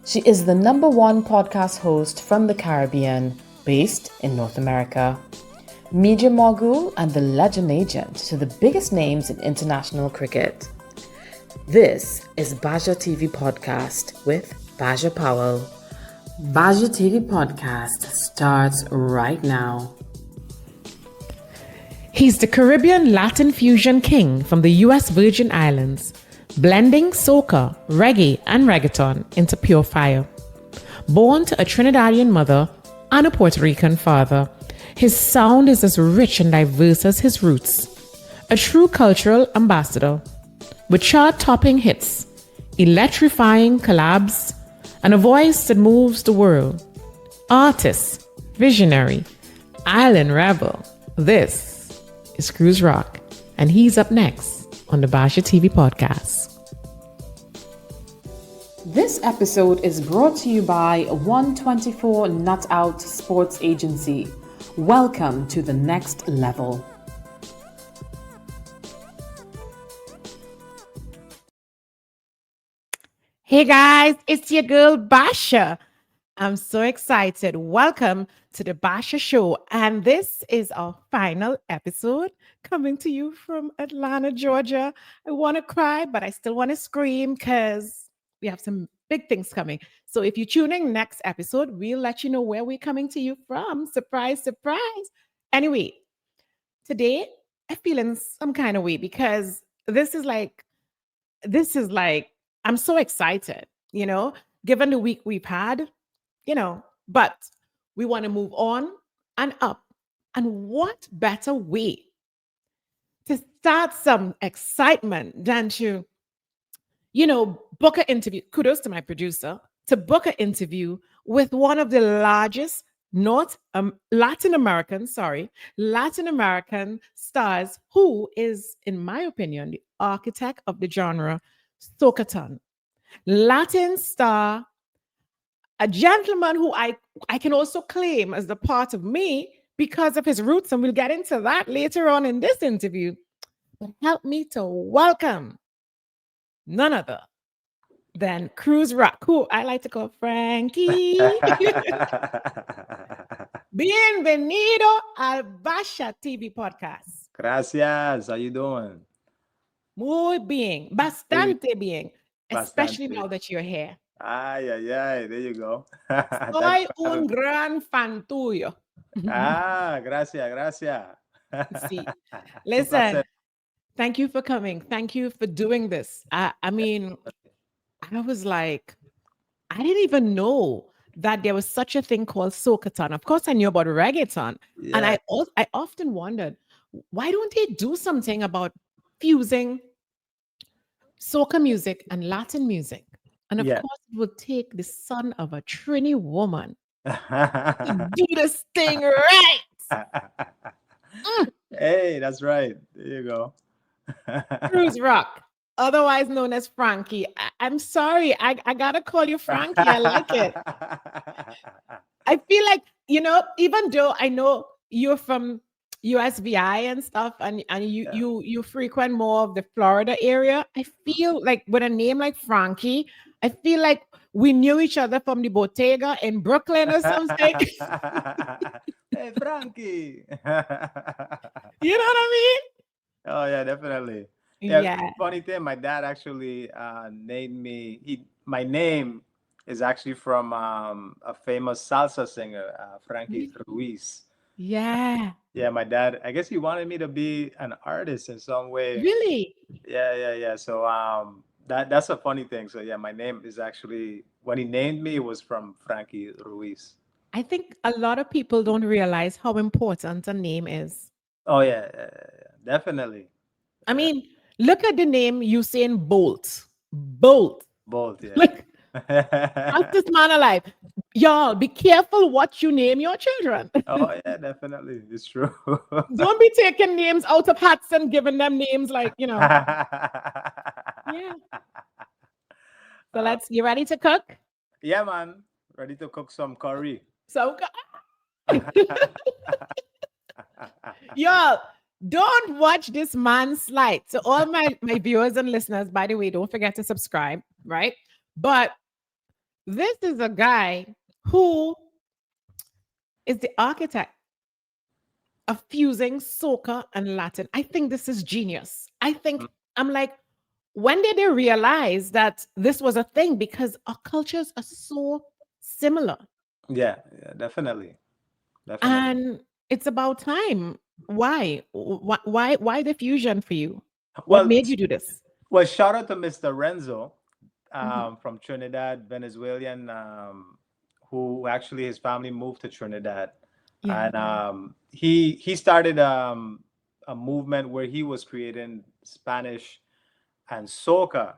She is the #1 podcast host from the Caribbean, based in North America. Media Mogul and the legend agent to the biggest names in international cricket. This is Basia TV Podcast with Basia Powell. Basia TV Podcast starts right now. He's the Caribbean Latin fusion king from the US Virgin Islands, blending soca, reggae, and reggaeton into pure fire. Born to a Trinidadian mother and a Puerto Rican father, his sound is as rich and diverse as his roots. A true cultural ambassador, with chart-topping hits, electrifying collabs, and a voice that moves the world. Artist, visionary, island rebel. This is Cruz Rock, and he's up next on the Basia TV Podcast. This episode is brought to you by 124 Nut Out Sports Agency. Welcome to the next level. Hey guys, it's your girl Basia. I'm so excited. Welcome to the Basia Show. And this is our final episode coming to you from Atlanta, Georgia. I want to cry, but I still want to scream because we have some big things coming. So if you're tuning next episode, we'll let you know where we're coming to you from. Surprise, surprise. Anyway, today I'm feeling some kind of way because this is like, I'm so excited, given the week we've had, but we want to move on and up. And what better way to start some excitement than to, book an interview. Kudos to my producer to book an interview with one of the largest Latin American stars, who is, in my opinion, the architect of the genre, Socatón. Latin star, a gentleman who I can also claim as the part of me because of his roots, and we'll get into that later on in this interview. But help me to welcome none other than Cruz Rock, who I like to call Frankie. Bienvenido al Basia TV Podcast. Gracias. How you doing? Muy bien. Bastante bien. Especially now that you're here. Ay. There you go. Soy un gran fan tuyo. Gracias. See, listen, thank you for coming. Thank you for doing this. I mean, I was like, I didn't even know that there was such a thing called Socatón. Of course, I knew about reggaeton. Yeah. And I often wondered, why don't they do something about fusing soca music and Latin music? And of course, it would take the son of a Trini woman to do this thing right. Hey, that's right. There you go. Cruz Rock, otherwise known as Frankie. I'm sorry. I gotta call you Frankie. I like it. I feel like, even though I know you're from USVI and stuff, and you frequent more of the Florida area, I feel like with a name like Frankie, I feel like we knew each other from the Bottega in Brooklyn or something. Hey, Frankie. You know what I mean? Oh, yeah, definitely. Yeah. Funny thing, my dad actually named me. My name is actually from a famous salsa singer, Frankie Ruiz. Yeah. Yeah, my dad, I guess he wanted me to be an artist in some way. Really? Yeah. So that's a funny thing. So yeah, my name is actually, when he named me, it was from Frankie Ruiz. I think a lot of people don't realize how important a name is. Oh yeah, definitely. I mean, look at the name Usain Bolt. Bolt, yeah. Like, how's this man alive? Y'all, be careful what you name your children. Oh yeah, definitely. It's true. Don't be taking names out of hats and giving them names like, Yeah. So you ready to cook? Yeah, man. Ready to cook some curry. Y'all, don't watch this man slide. So all my viewers and listeners, by the way, don't forget to subscribe, right? But this is a guy who is the architect of fusing soca and Latin. I think this is genius. I'm like, when did they realize that this was a thing? Because our cultures are so similar. Yeah, definitely. And it's about time. Why? Why the fusion for you? What Well, made you do this? well, shout out to Mr. Renzo Mhm. from Trinidad, Venezuelan, who actually his family moved to Trinidad, Yeah. and he started a movement where he was creating Spanish and soca.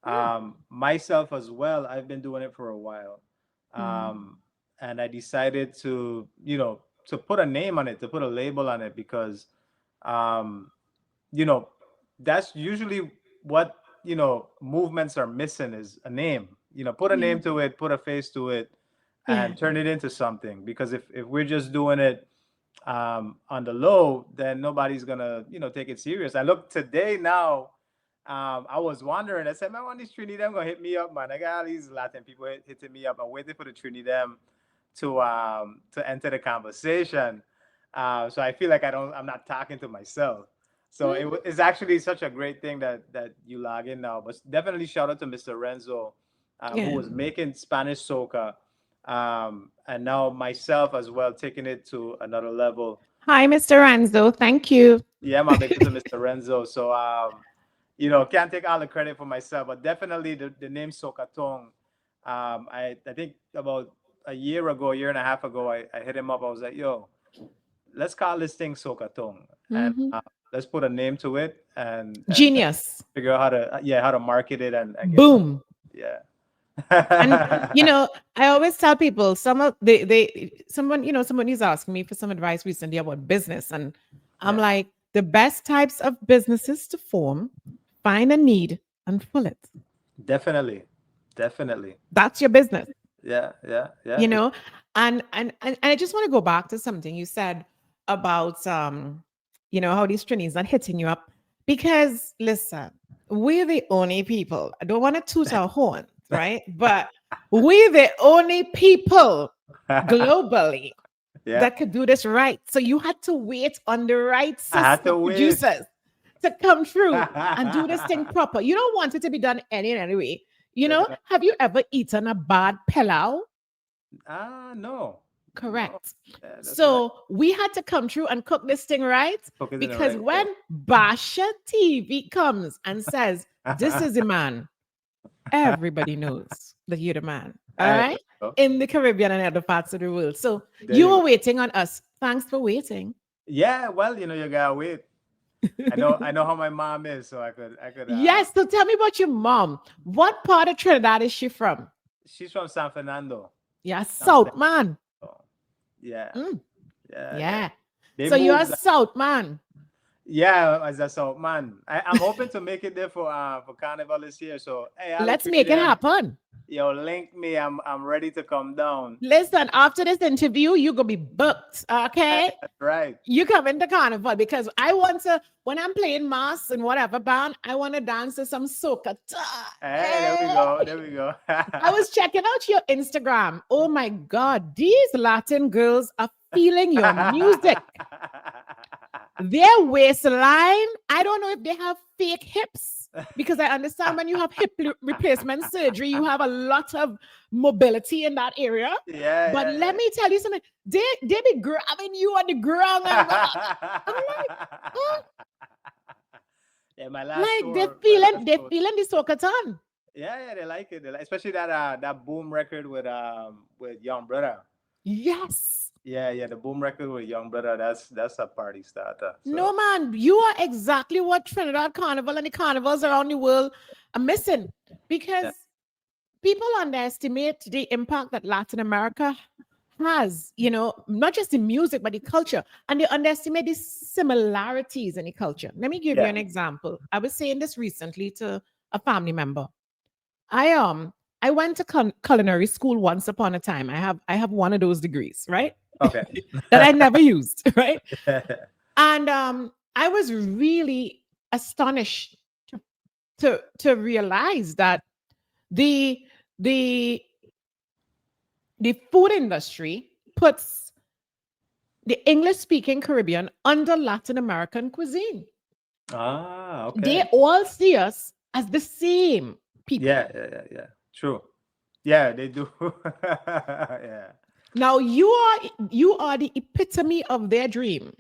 Mm. Myself as well, I've been doing it for a while, Mm. and I decided to to put a name on it, to put a label on it, because um, you know that's usually what movements are missing, is a name. Put a Yeah. name to it, put a face to it, Yeah. and turn it into something. Because if we're just doing it on the low, then nobody's gonna take it serious. I look today now. I was wondering. I said, man, when these Trinidad gonna hit me up, man? I got all these Latin people hitting me up. I'm waiting for the Trinidad to enter the conversation. So I feel like I'm not talking to myself. So Mhm. it's actually such a great thing that you log in now. But definitely shout out to Mr. Renzo, who Yeah. was making Spanish soca, and now myself as well, taking it to another level. Hi, Mr. Ranzo. Thank you. Yeah, my big to Mr. Renzo. So can't take all the credit for myself, but definitely the name Socatón. I think about a year and a half ago, I hit him up. I was like, yo, let's call this thing Socatón, and Mhm. let's put a name to it, and Genius. figure out how to market it, and get some. Boom. Yeah. And I always tell people some of someone is asking me for some advice recently about business, and I'm Yeah, like, the best types of businesses to form, find a need and fill it. definitely, definitely. That's your business, Yeah, yeah, yeah. you know. And I just want to go back to something you said about how these trainees are hitting you up, because listen, we're the only people. I don't want to toot our horn, right? But we're the only people globally Yeah, that could do this right. So you had to wait on the right I had sister to wait. producers to come through and do this thing proper. You don't want it to be done any way. Definitely. Have you ever eaten a bad pilau? No, no. Correct. Yeah, that's right. So we had to come through and cook this thing right, Cook it in the because right when way. Basia TV comes and says, "This is a man," everybody knows that you're the man. All There right. we go. In the Caribbean and other parts of the world. So There you you were go. waiting on us. Thanks for waiting. Yeah, well, you gotta wait. I know how my mom is, so I could. Yes. So tell me about your mom. What part of Trinidad is she from? She's from San Fernando. Yeah, San South man. Fernando. Yeah, Mm, yeah, yeah. yeah. They So you're a moved. South man. Yeah, as a South man. I'm hoping to make it there for Carnival this year. So hey, I'll Let's treat make it them. happen. Yo, link me. I'm ready to come down. Listen, after this interview, you're gonna be booked. Hey, Okay. that's right. You come into carnival, because I want to, when I'm playing mass and whatever band, I want to dance to some soca. Hey, there we Hey. go. There we go. I was checking out your Instagram. Oh my God, these Latin girls are feeling your music. Their waistline, I don't know if they have fake hips, because I understand when you have hip replacement surgery, you have a lot of mobility in that area. Yeah, But yeah, let yeah. me tell you something, they be grabbing you on the ground and I'm like, oh, Yeah, my last like tour, my last they're tour. feeling the Socatón. Yeah, yeah, they like it. Especially that boom record with Young Brother. Yes. Yeah, yeah, the boom record with Young Brother. That's a party starter. No, So man, you are exactly what Trinidad Carnival and the carnivals around the world are missing, yeah, because people underestimate the impact that Latin America has, not just in music, but the culture. And they underestimate the similarities in the culture. Let me give you yeah. an example. I was saying this recently to a family member. I went to culinary school once upon a time. I have one of those degrees, right? Okay. That I never used, right? And I was really astonished to realize that the the the food industry puts the English-speaking Caribbean under Latin American cuisine. Okay. They all see us as the same people. Yeah. True. Yeah, they do. Yeah. Now you are the epitome of their dream.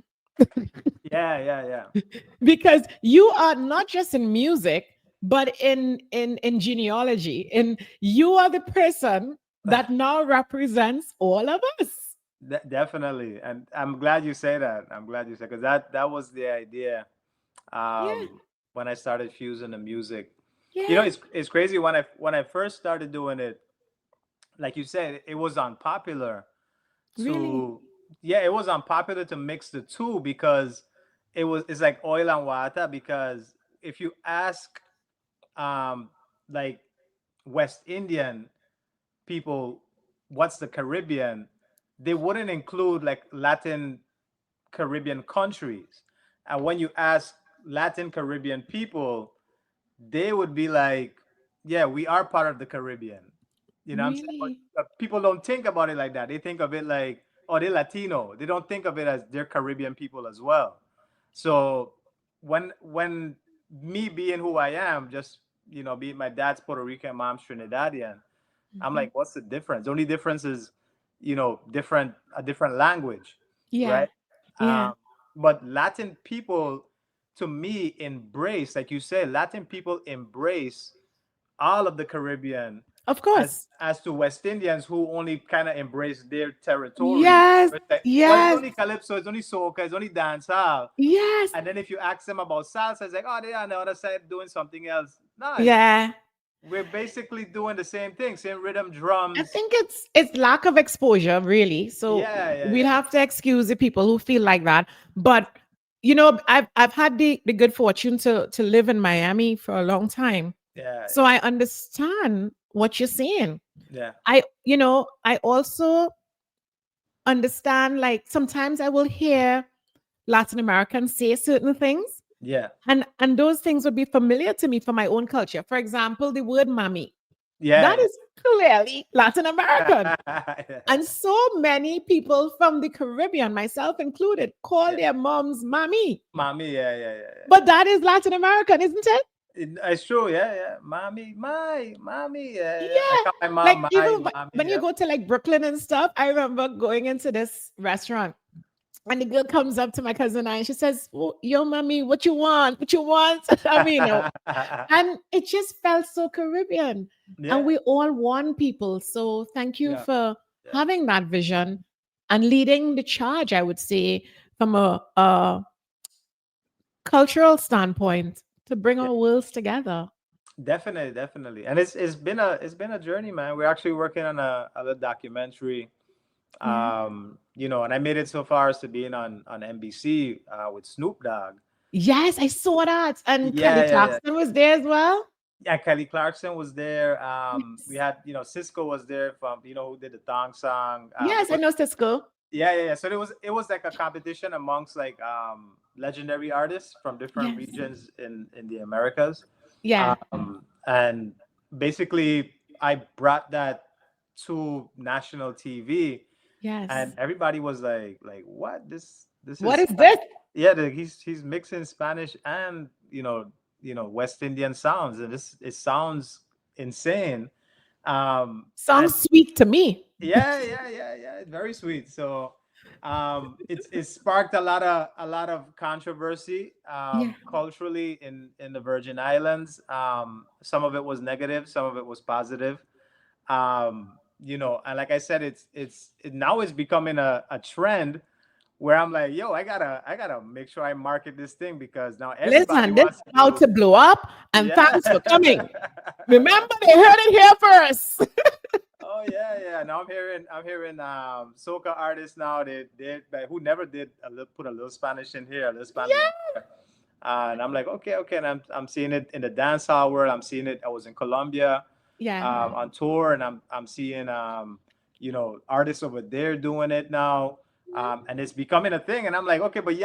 Yeah. Because you are not just in music, but in genealogy. And you are the person that now represents all of us. Definitely. And I'm glad you say that. I'm glad you said, because that was the idea when I started fusing the music. You know, it's crazy when I first started doing it, like you said, it was unpopular to it was unpopular to mix the two, because it's like oil and water. Because if you ask like West Indian people what's the Caribbean, they wouldn't include like Latin Caribbean countries. And when you ask Latin Caribbean people, they would be like, yeah, we are part of the Caribbean. You know what I'm saying? But people don't think about it like that. They think of it like, oh, they're Latino. They don't think of it as they're Caribbean people as well. So when me being who I am, just, you know, being my dad's Puerto Rican, mom's Trinidadian, I'm like, what's the difference? The only difference is, you know, a different language, right? But Latin people, to me, embrace, like you said, Latin people embrace all of the Caribbean. Of course. As to West Indians who only kind of embrace their territory. Yes. Like, well, it's only calypso, it's only soca, it's only dancehall. Yes. And then if you ask them about salsa, it's like, oh, they're on the other side doing something else. No. Yeah. We're basically doing the same thing, same rhythm, drums. I think it's lack of exposure, really. So we'd have to excuse the people who feel like that. But you know, I've had the good fortune to live in Miami for a long time. Yeah. So I understand what you're saying. Yeah. I also understand, like, sometimes I will hear Latin Americans say certain things. Yeah. And those things would be familiar to me from my own culture. For example, the word mommy. Yeah. That is clearly Latin American. And so many people from the Caribbean, myself included, call their moms mommy. Mommy, yeah. But that is Latin American, isn't it? It's true, yeah. Mommy, mommy, yeah. I call my mom, like even mommy, when you go to like Brooklyn and stuff, I remember going into this restaurant. And the girl comes up to my cousin and she says, oh, yo, mommy, what you want? What you want? I mean, you know, and it just felt so Caribbean. Yeah. And we all want people. So thank you for having that vision and leading the charge, I would say, from a cultural standpoint to bring our worlds together. Definitely. And it's been a journey, man. We're actually working on a documentary. You know, and I made it so far as to being on NBC with Snoop Dogg. Yes, I saw that. And Kelly Clarkson was there as well. Yeah, Kelly Clarkson was there. We had, you know, Cisco was there from, you know, who did the thong song. Yes, I know Cisco. Yeah. So it was like a competition amongst like legendary artists from different regions in the Americas. Yeah. And basically I brought that to national TV. Yes. And everybody was like, what? This what is this? Yeah, he's mixing Spanish and, you know, West Indian sounds, and it sounds insane. Sounds sweet to me. Yeah, very sweet. So it sparked a lot of controversy culturally in the Virgin Islands. Some of it was negative, some of it was positive. You know, and like I said, it's now it's becoming a trend where I'm like, yo, I gotta make sure I market this thing, because now everybody this is how to blow up. And thanks for coming. Remember, they heard it here first. Oh yeah. Now I'm hearing soca artists now. They who never did put a little Spanish in here, a little Spanish. Yeah. And I'm like, okay, and I'm seeing it in the dancehall world. I'm seeing it. I was in Colombia. On tour, and I'm seeing you know, artists over there doing it now, and it's becoming a thing. And I'm like, okay, but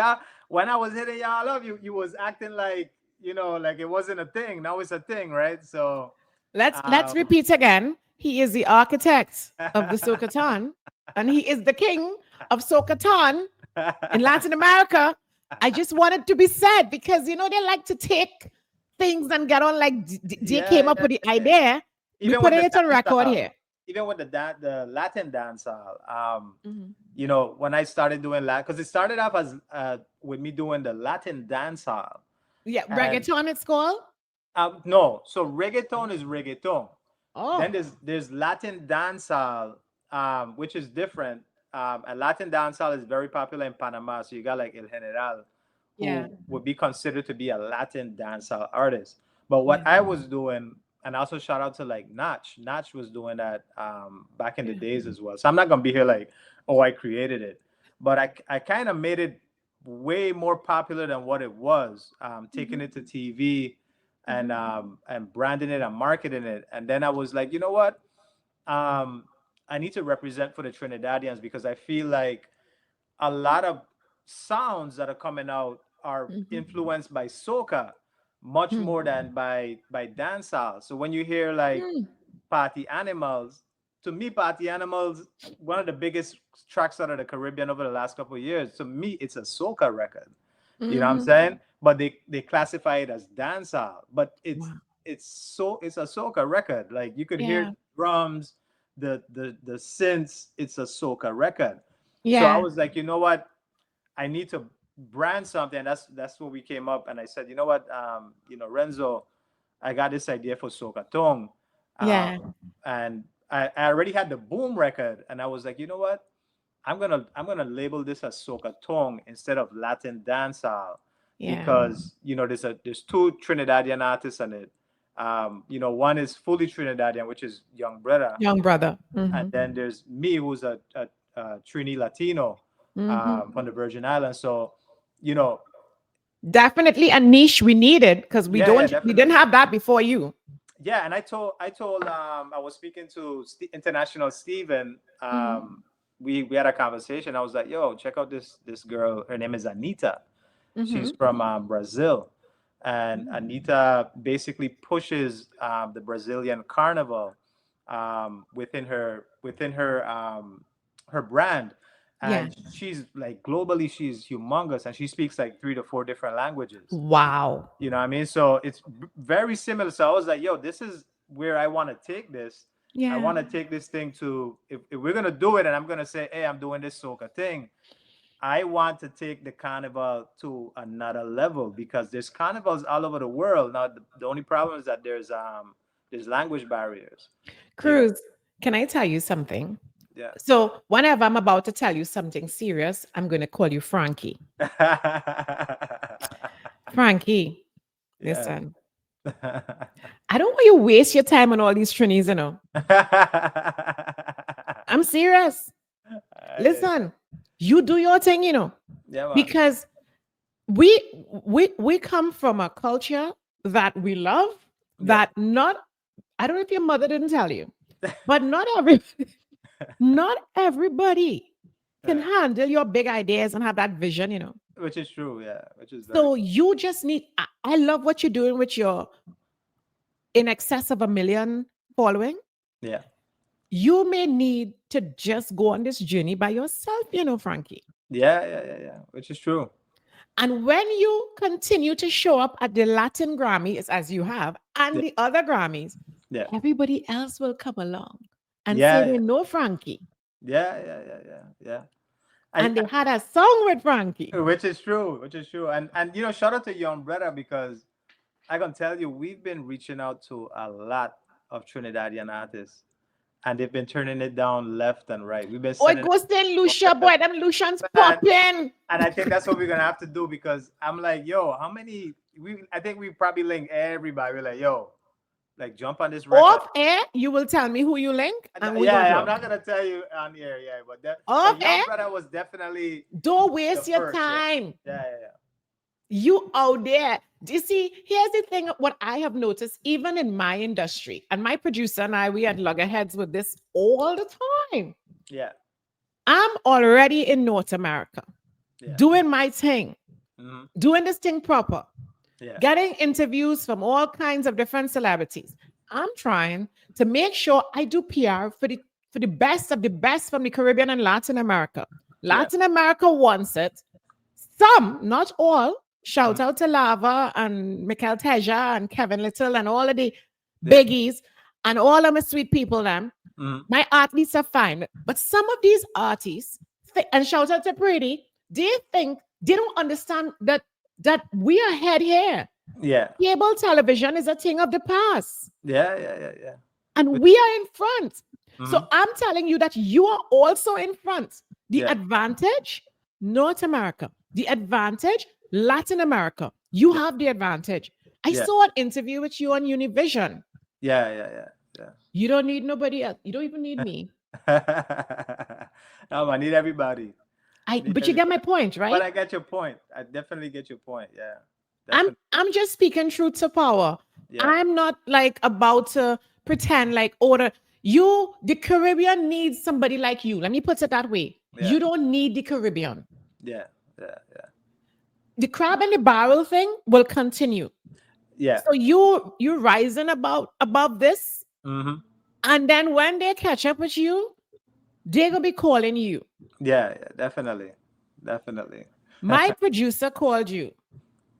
when I was hitting y'all up, you was acting like, you know, like it wasn't a thing. Now it's a thing, right? So let's repeat again. he is the architect of the Socatón, and he is the king of Socatón in Latin America. I just wanted to be said because, they like to take things and get on like they came up with the idea. We put it on record here. Even with the Latin dancehall, when I started doing that, because it started off as with me doing the Latin dancehall. Yeah, reggaeton it's called? No, so reggaeton is reggaeton. Oh. Then there's Latin dancehall, which is different. And Latin dancehall is very popular in Panama. So you got like El General, who would be considered to be a Latin dancehall artist. But what I was doing, and also shout out to like Nach. Nach was doing that back in the days as well. So I'm not gonna be here like, oh, I created it, but I kind of made it way more popular than what it was. Taking it to TV and branding it and marketing it. And then I was like, you know what? I need to represent for the Trinidadians because I feel like a lot of sounds that are coming out are influenced by soca much more than by dancehall. So when you hear like Party Animals, to me, Party Animals, one of the biggest tracks out of the Caribbean over the last couple of years. To me, it's a soca record. You know what I'm saying? But they classify it as dancehall. But it's a soca record. Like you could hear drums, the synths. It's a soca record. Yeah. So I was like, you know what? I need to brand something. That's what we came up. And I said, you know what? Renzo, I got this idea for Socatón. And I already had the Boom record, and I was like, you know what? I'm gonna label this as Socatón instead of Latin dancehall because there's two Trinidadian artists on it. One is fully Trinidadian, which is Young Brother, and then there's me, who's a Trini Latino from the Virgin Islands. So, definitely a niche we needed because we didn't have that before you. Yeah, and I told I was speaking to International Steven. We had a conversation. I was like, yo, check out this girl. Her name is Anita. She's from Brazil. And Anita basically pushes the Brazilian carnival within her brand. And she's like globally, she's humongous, and she speaks like 3 to 4 different languages. Wow. You know what I mean? So it's very similar. So I was like, yo, this is where I want to take this. I want to take this thing to, if we're going to do it and I'm going to say, hey, I'm doing this soca thing, I want to take the carnival to another level because there's carnivals all over the world. Now, the only problem is that there's language barriers. Cruz, can I tell you something? Yeah. So whenever I'm about to tell you something serious, I'm going to call you Frankie. Frankie, listen. I don't want you to waste your time on all these Trinis, I'm serious. Listen, you do your thing, Yeah, because we come from a culture that we love, that I don't know if your mother didn't tell you, but not everybody can handle your big ideas and have that vision, Which is true, yeah. So you just need, I love what you're doing with your in excess of 1 million following. Yeah. You may need to just go on this journey by yourself, Frankie. Yeah. Which is true. And when you continue to show up at the Latin Grammys, as you have, and the other Grammys, everybody else will come along and say they know Frankie. Yeah. And they had a song with Frankie. Which is true. And shout out to Young Brother because I can tell you, we've been reaching out to a lot of Trinidadian artists. And they've been turning it down left and right. We've been it goes to Lucia, boy. Them Lucians popping. And I think that's what we're gonna have to do because I'm like, yo, how many? I think we probably link everybody. We're like, yo, like jump on this record. Off air, you will tell me who you link. And I'm not gonna tell you on air, but that off air, Young Brother was definitely. Don't waste your time. Yeah. You out there. You see, here's the thing, what I have noticed, even in my industry, and my producer and I, we had loggerheads with this all the time. Yeah. I'm already in North America, doing my thing, doing this thing proper, getting interviews from all kinds of different celebrities. I'm trying to make sure I do PR for the best of the best from the Caribbean and Latin America. Latin America wants it. Some, not all. Shout out to Lava and Michael Teja and Kevin Little and all of the biggies and all of my sweet people. Them. My athletes are fine. But some of these artists, and shout out to Pretty, they think they don't understand that we are ahead here. Yeah. Cable television is a thing of the past. Yeah. And we are in front. So I'm telling you that you are also in front. The advantage, North America. The advantage, Latin America. You have the advantage. I saw an interview with you on Univision. Yeah. You don't need nobody else. You don't even need me. No, I need everybody. But you get my point, right? But I get your point. I definitely get your point. Yeah. Definitely. I'm just speaking truth to power. Yeah. I'm not like about to pretend like the Caribbean needs somebody like you. Let me put it that way. Yeah. You don't need the Caribbean. Yeah. The crab in the barrel thing will continue. Yeah. So you're rising above this. And then when they catch up with you, they're gonna be calling you. Yeah, definitely. My producer called you.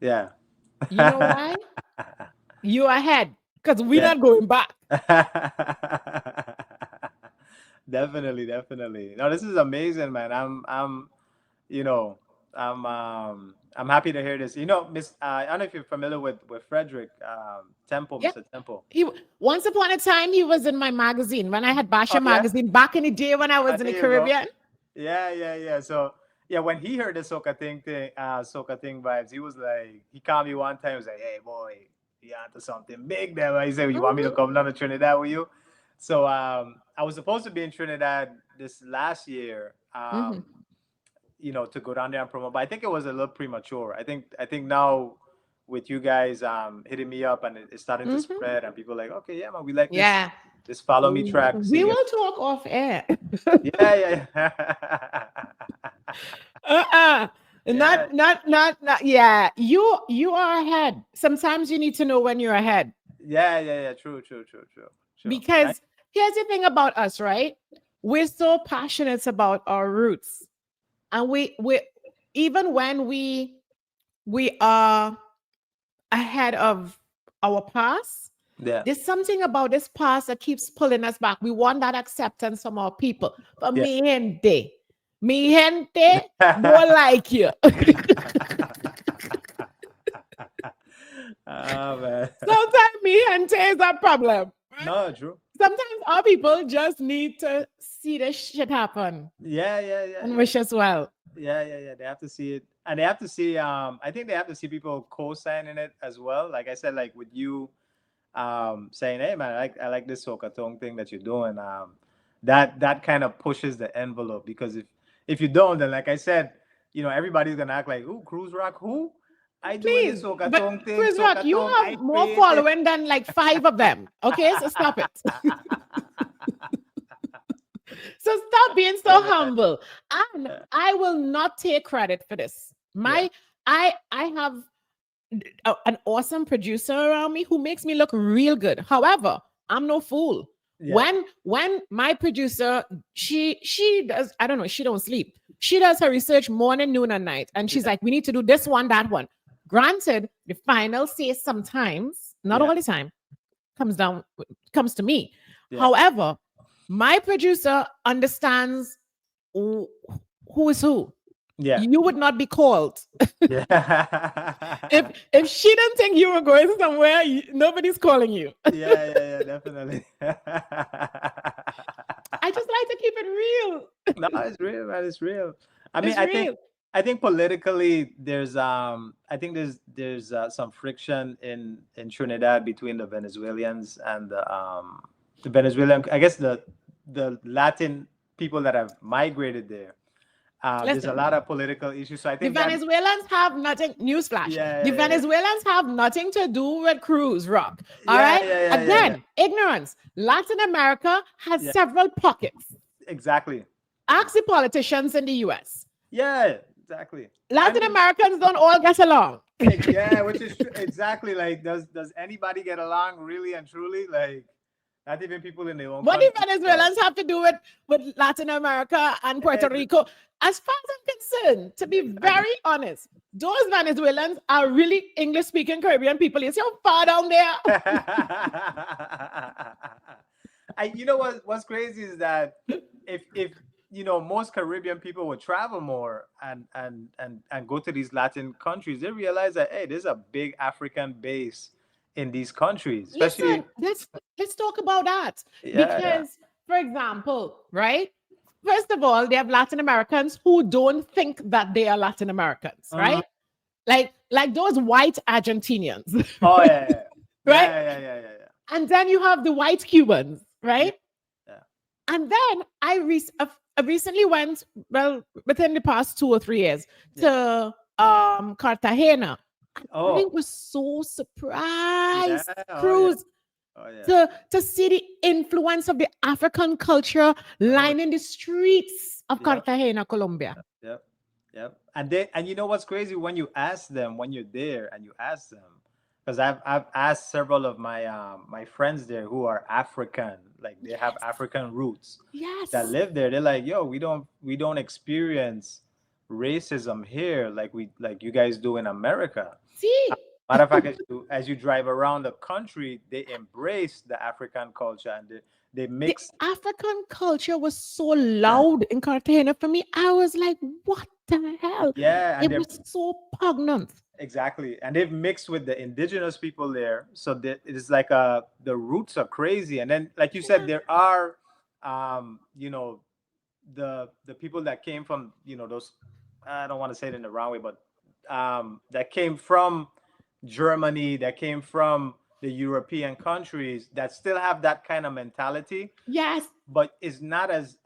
Yeah. You know why? You're ahead because we're not going back. Definitely. No, this is amazing, man. I'm happy to hear this. Miss, I don't know if you're familiar with Frederick Temple, Mr. Temple. Once upon a time, he was in my magazine when I had Basia magazine back in the day when I was in the Caribbean. Yeah. So when he heard the Soca thing vibes, he was like, he called me one time. He was like, "Hey boy, you onto something big there." He said, "You want me to come down to Trinidad with you?" So I was supposed to be in Trinidad this last year. To go down there and promote, but I think it was a little premature. I think now with you guys hitting me up and it's starting to spread and people are like, okay, yeah, man, we like this follow me track. We will talk off air. Yeah. Not. Yeah, you are ahead. Sometimes you need to know when you're ahead. Yeah. True. Because here's the thing about us, right? We're so passionate about our roots. And we even when we are ahead of our past, there's something about this past that keeps pulling us back. We want that acceptance from our people. But mi gente, more like you. Oh, man. Sometimes mi gente is a problem. Right? No, true. Sometimes our people just need to see this shit happen. Yeah. And wish us well. Yeah. They have to see it. And they have to see, I think they have to see people co-signing it as well. Like I said, like with you saying, hey, man, I like this Socatón thing that you're doing. That kind of pushes the envelope. Because if you don't, then like I said, everybody's going to act like, ooh, Cruz Rock, who? I do this Socatón thing. Cruz Rock, you have more following than like 5 of them. Okay, so stop it. So stop being so humble. And I will not take credit for this. I have an awesome producer around me who makes me look real good. However, I'm no fool. Yeah. When my producer, she does, I don't know, she don't sleep. She does her research morning, noon, and night. And she's like, we need to do this one, that one. Granted, the final say sometimes, not all the time, comes to me. Yeah. However, my producer understands who is who. Yeah. You would not be called. Yeah. if she didn't think you were going somewhere, nobody's calling you. Yeah, definitely. I just like to keep it real. No, it's real, man. It's real. I think politically there's some friction in Trinidad between the Venezuelans and the Venezuelan, I guess the Latin people that have migrated there. There's a lot of political issues. So I think the Venezuelans have nothing. Newsflash. The Venezuelans have nothing to do with Cruz Rock. All right. Again, ignorance. Latin America has several pockets. Exactly. Ask the politicians in the U.S. Yeah. exactly. Latin Americans don't all get along. Yeah, which is exactly like, does anybody get along really and truly? Like, not even people in their own What do country. Venezuelans have to do with Latin America and Puerto Rico? As far as I'm concerned, to be very honest, those Venezuelans are really English-speaking Caribbean people. You see how far down there? You know what's crazy is that if most Caribbean people would travel more and go to these Latin countries, they realize that, hey, there's a big African base in these countries. Especially, listen, let's talk about that. Because, for example, right? First of all, they have Latin Americans who don't think that they are Latin Americans, right? Like those white Argentinians. Oh yeah. Right? Yeah. And then you have the white Cubans, right? Yeah. And then I recently went, well, within the past 2 or 3 years, to Cartagena. I was so surprised, Cruz, to see the influence of the African culture lining the streets of Cartagena, Colombia. Yep. And you know what's crazy? When you ask them, when you're there and you ask them, because I've asked several of my friends there who are African, like they have African roots, that live there. They're like, yo, we don't experience racism here like you guys do in America. See, matter of fact, as you drive around the country, they embrace the African culture and they mix. The African culture was so loud in Cartagena for me. I was like, what the hell? Yeah, and it was so poignant. Exactly, and they've mixed with the indigenous people there, so that it is like the roots are crazy. And then, like you said, there are, the people that came from, those, I don't want to say it in the wrong way, but that came from Germany, that came from the European countries, that still have that kind of mentality. Yes, but it's not as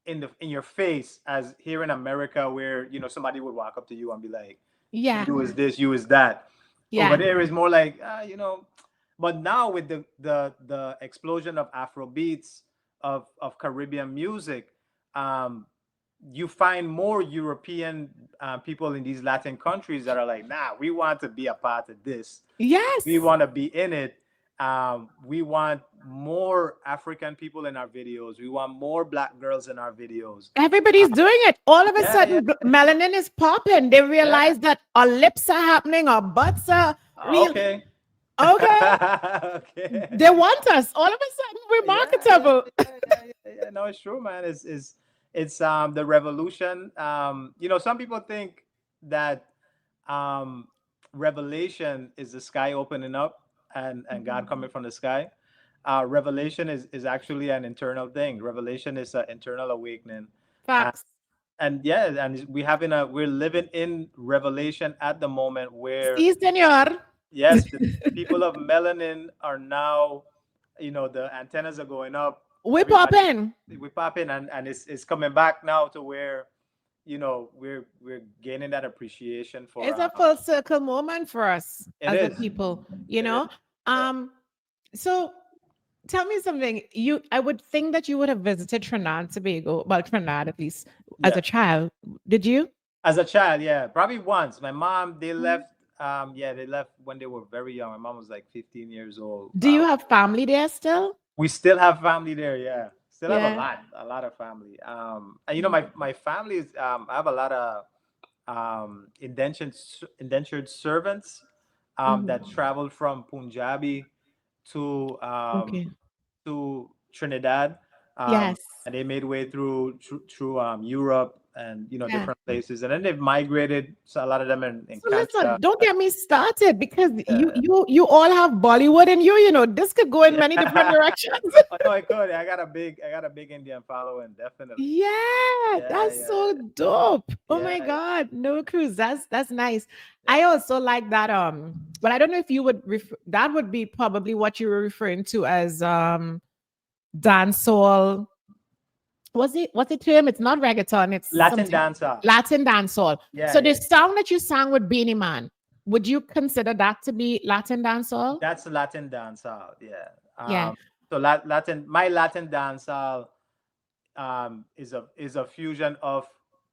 in your face as here in America, where somebody would walk up to you and be like, yeah, you is this, you is that. Yeah. Over there is more like, but now with the explosion of Afro beats, of Caribbean music, you find more European people in these Latin countries that are like, nah, we want to be a part of this. Yes. We want to be in it. We want more African people in our videos. We want more Black girls in our videos. Everybody's doing it. All of a sudden, melanin is popping. They realize that our lips are happening, our butts are real. Okay. They want us. All of a sudden, we're marketable. Yeah. No, it's true, man. It's the revolution. Some people think that revelation is the sky opening up and God coming from the sky. Revelation is actually an internal thing. Revelation is an internal awakening. Facts. And we're living in revelation at the moment, where yes, the people of melanin are now, the antennas are going up. We're popping, and it's coming back now to where, we're gaining that appreciation for. It's a full circle moment for us as a people, So tell me something. I would think that you would have visited Trinidad and Tobago, well, Trinidad at least, as a child. Did you? As a child, yeah, probably once. My mom, they left. They left when they were very young. My mom was like 15 years old. Do you have family there still? We still have family there, yeah. Still have a lot of family. And my family is, I have a lot of indentured servants that traveled from Punjabi to Trinidad. Yes. And they made way through Europe and different places, and then they've migrated. So a lot of them in so listen, don't get me started, because you all have Bollywood in you. This could go in many different directions. No, I could. I got a big Indian following, definitely. That's so dope. Oh my God, no, Cruz, that's nice. I also like that. But I don't know if you would that would be probably what you were referring to as dancehall. What's the term? It's not reggaeton. It's Latin dancehall. Latin dancehall. So the song that you sang with Beanie Man, would you consider that to be Latin dancehall? That's Latin dancehall. Yeah. So my Latin dancehall is a fusion of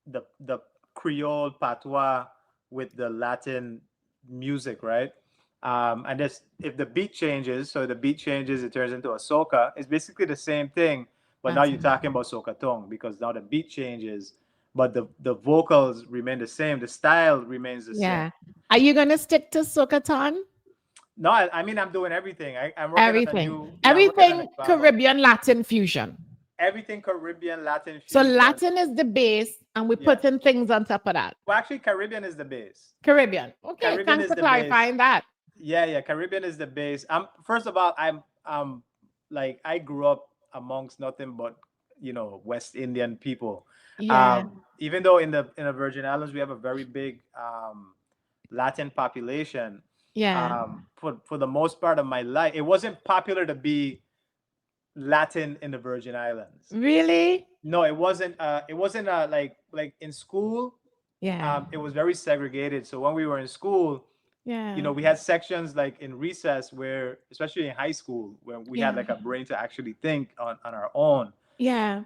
the Creole patois with the Latin music, right? And this, if the beat changes, it turns into a soca. It's basically the same thing, but now you're talking about Socatón because now the beat changes, but the vocals remain the same. The style remains the same. Are you gonna stick to Socatón? No, I mean I'm doing everything. I'm working on a new everything Caribbean Latin fusion. Everything Caribbean Latin fusion. So Latin is the base, and we put in things on top of that. Well, actually, Caribbean is the base. Caribbean. Okay, Caribbean, thanks for clarifying that. Yeah, Caribbean is the base. First of all, I'm like I grew up amongst nothing but West Indian people. Yeah. Even though in the Virgin Islands we have a very big Latin population. Yeah. For the most part of my life, it wasn't popular to be Latin in the Virgin Islands. Really? No, it wasn't. It wasn't like in school. Yeah. It was very segregated. So when we were in school, we had sections like in recess where, especially in high school, where we had like a brain to actually think on our own. Yeah.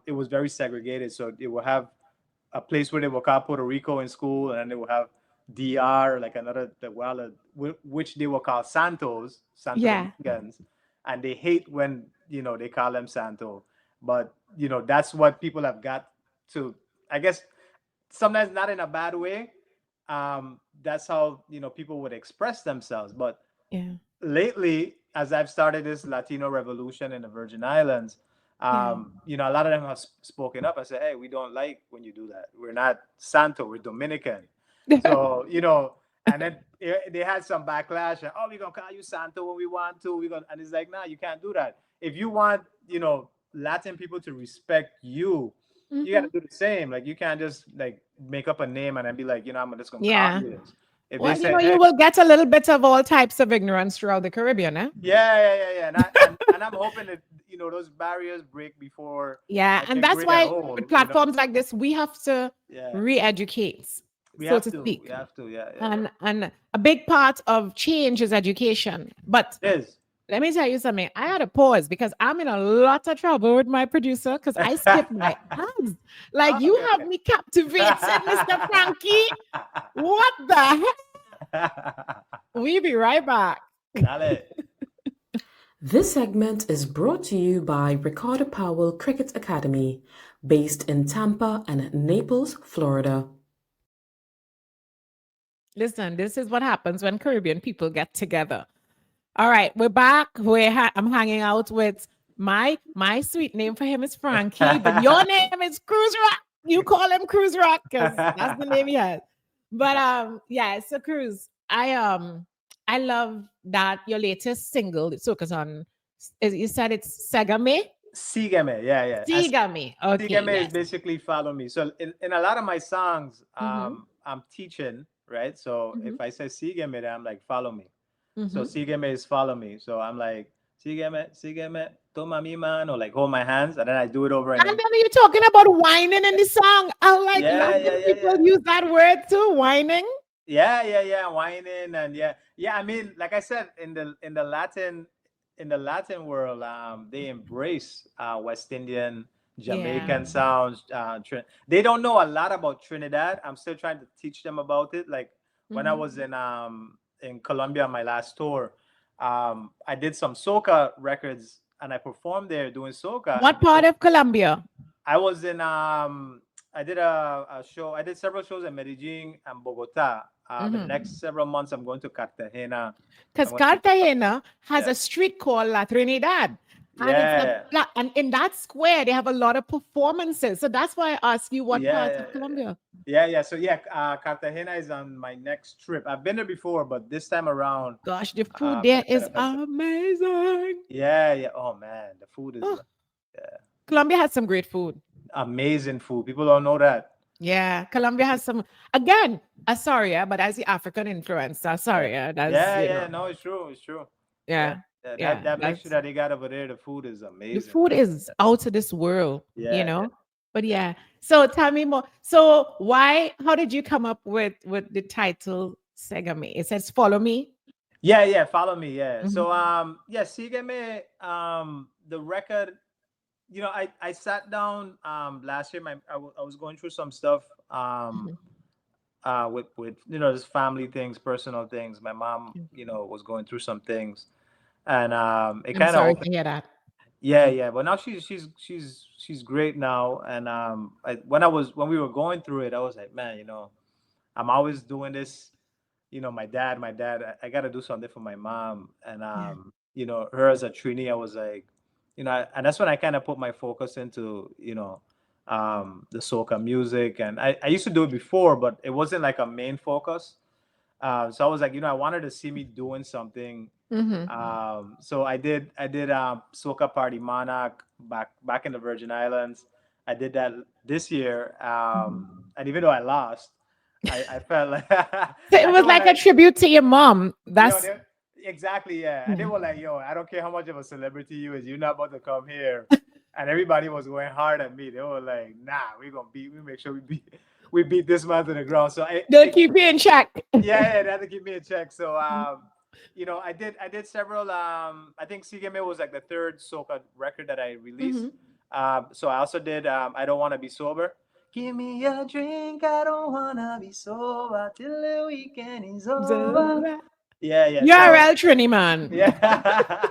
It was very segregated. So they will have a place where they will call Puerto Rico in school, and then they will have DR, like another, which they will call Santo Domingans, and they hate when they call them Santo. But that's what people have got to, I guess, sometimes not in a bad way. That's how people would express themselves. But lately, as I've started this Latino revolution in the Virgin Islands, a lot of them have spoken up and said, hey, we don't like when you do that. We're not Santo, we're Dominican. So and then they had some backlash, and we're gonna call you Santo when we want to. And it's like, nah, you can't do that. If you want Latin people to respect you, you got to do the same. Like, you can't just like make up a name and then be like, I'm just gonna call you this. If they say, you will get a little bit of all types of ignorance throughout the Caribbean, eh? Yeah. And I'm hoping that those barriers break before. And that's why with platforms like this, we have to re-educate. We have to, And a big part of change is education. But let me tell you something. I had to pause because I'm in a lot of trouble with my producer because I skipped my ads. Like, you have me captivated, Mr. Frankie. What the heck? We'll be right back. This segment is brought to you by Ricardo Powell Cricket Academy, based in Tampa and Naples, Florida. Listen, this is what happens when Caribbean people get together. All right, we're back. I'm hanging out with my sweet name for him is Frankie, but your name is Cruz Rock. You call him Cruz Rock because that's the name he has. But so Cruz, I love that your latest single, Socatón, you said it's Sígame? Sígame, yeah. Sígame. Okay. Sígame is basically follow me. So in a lot of my songs, I'm teaching, right? So if I say sígame, then I'm like, follow me. So sígame is follow me. So I'm like, sígame, toma mi mano, like hold my hands, and then I do it over and then you're talking about whining in the song. I like people use that word too, whining. Yeah, whining and yeah. I mean, like I said, in the Latin world, they embrace West Indian, Jamaican sounds. They don't know a lot about Trinidad. I'm still trying to teach them about it. Like when I was in Colombia on my last tour, I did some soca records and I performed there doing soca. What part of Colombia? I was in I did a show. I did several shows in Medellin and Bogota. The next several months, I'm going to Cartagena. Because Cartagena has a street called La Trinidad. And in that square, they have a lot of performances. So that's why I asked you what part of Colombia. So Cartagena is on my next trip. I've been there before, but this time around. Gosh, the food there is amazing. Yeah. Oh, man. The food is... Colombia has some great food. Amazing food. People don't know that. Yeah, Colombia has some. Again, sorry, but as the African influencer, sorry. No, it's true. Yeah. That mixture that they got over there, the food is amazing. The food is out of this world, But so tell me more. So how did you come up with the title Sígame? It says follow me. Yeah, follow me. Yeah. So Sígame, the record I sat down last year. I was going through some stuff Mhm. with just family things, personal things. My mom, was going through some things, and it I'm kind of sorry opened. to hear that. Yeah, yeah. But now she's great now. And when we were going through it, I was like, man, I'm always doing this. My dad, I got to do something for my mom. And Yeah. her as a Trini, I was like, and that's when I kind of put my focus into the soca music. And I used to do it before, but it wasn't like a main focus. So I was like, I wanted to see me doing something. Mm-hmm. So I did Soca Party Monarch back in the Virgin Islands. I did that this year. And even though I lost, I felt like So it and they was were like a like, tribute to your mom. yo, That's exactly, yeah. And they yeah. were like, yo, I don't care how much of a celebrity you is, you're not about to come here. And everybody was going hard at me. They were like, nah, we make sure we beat this man to the ground. So They'll keep you in check. yeah, they had to keep me in check. So I did several. I think CGMA was like the third soca record that I released. Mm-hmm. So I also did I Don't Want to Be Sober. Give me a drink, I don't wanna be sober till the weekend is over. Yeah, yeah. You're So a Trini man. yeah.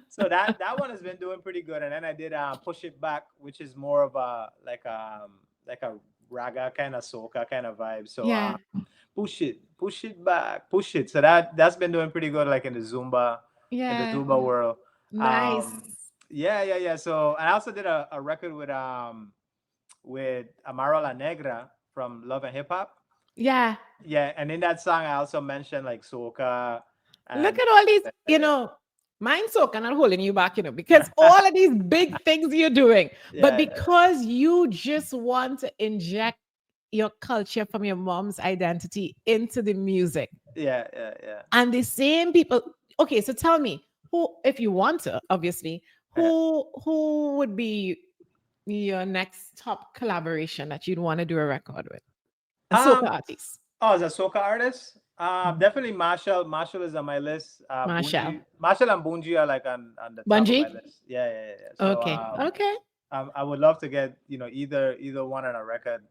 So that one has been doing pretty good. And then I did Push It Back, which is more of a like a raga kind of soca kind of vibe. So Yeah. push it back, push it. So that's been doing pretty good, like in the Yeah. Zumba world. Nice. Yeah, yeah, yeah. So I also did a record with Amaro La Negra from Love and Hip Hop. Yeah. Yeah, and in that song I also mentioned like soca Look and at all these, mine's so kind of holding you back, because all of these big things you're doing, but yeah, because you just want to inject your culture from your mom's identity into the music. yeah, yeah, yeah. And the same people, okay, so tell me who, if you want to, obviously, Yeah. who would be your next top collaboration that you'd want to do a record with? A soca Um, artist. Oh, as a soca artist, Mhm. definitely Marshall. Marshall is on my list. Marshall. Marshall and Bunji are like on the top of my Bungie? list. Yeah, yeah, yeah, yeah. So Okay. Okay. I would love to get either one on a record.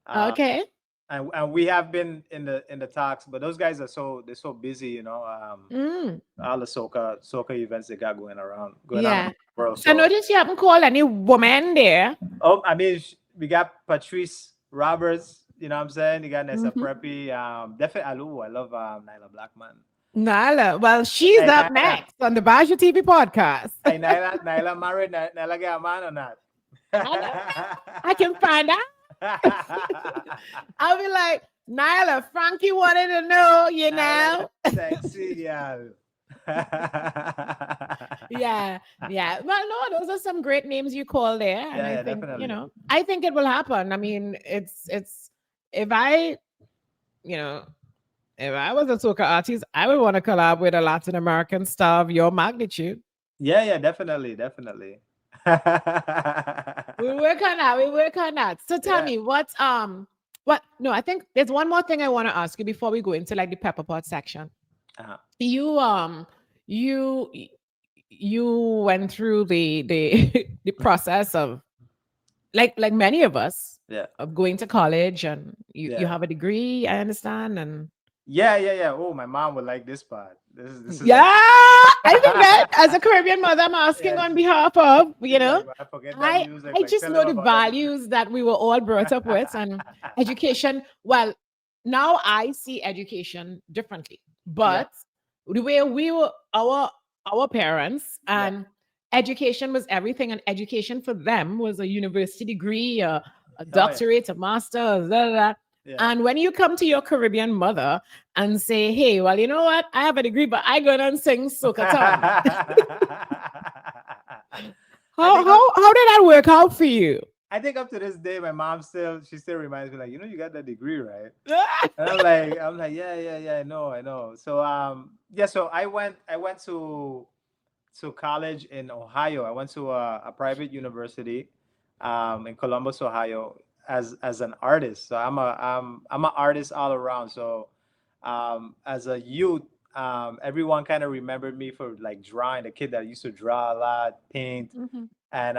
Um, Okay. and we have been in the talks, but those guys are they're so busy. Mm. All the soca events they got going on around Yeah. the world. So So notice you haven't called any woman there. I mean, we got Patrice Roberts. You know what I'm saying? You got Nessa Mhm. Preppy. Definitely Alu. I love Nyla Blackman. Nyla. Well, she's Hey, up Nyla. next on the Basia TV podcast. Hey, Nyla married. Nyla got a man or not? I can find out. I'll be like, Nyla, Frankie wanted to know, Nyla, sexy girl. Yeah, yeah. Well, no, those are some great names you call there. And Yeah, I yeah, think, definitely. I think it will happen. I mean, it's if I, you know, if I was a soca artist, I would want to collab with a Latin American star of your magnitude. Yeah, yeah, definitely, definitely. We work on that. We work on that. So tell Yeah. me what no, I think there's one more thing I want to ask you before we go into like the pepper pot section. Uh-huh. You you went through the the process of like many of us Yeah. of going to college, and you Yeah. have a degree, I understand, and Yeah, yeah, yeah. Oh, my mom would like this part. This is yeah, like I think that as a Caribbean mother, I'm asking yeah, on behalf of, she's like, I forget that I music. I Like, just tell him know the about that music. values that we were all brought up with, and education. Well, now I see education differently, Yeah, but the way we were our parents, yeah, and education was everything, and education for them was a university degree, a oh yeah, doctorate, a master, blah, blah, blah. yeah. And when you come to your Caribbean mother and say, "Hey, well, you know what? I have a degree, but I go and sing Socatón." I How think up, how did that work out for you? I think up to this day, my mom she still reminds me like, you got that degree, right? And I'm like, yeah, yeah, yeah, I know. So yeah, so I went to college in Ohio. I went to a private university in Columbus, Ohio, as an artist. So I'm an artist all around. So as a youth, everyone kind of remembered me for like drawing, the kid that used to draw a lot, paint. Mhm. And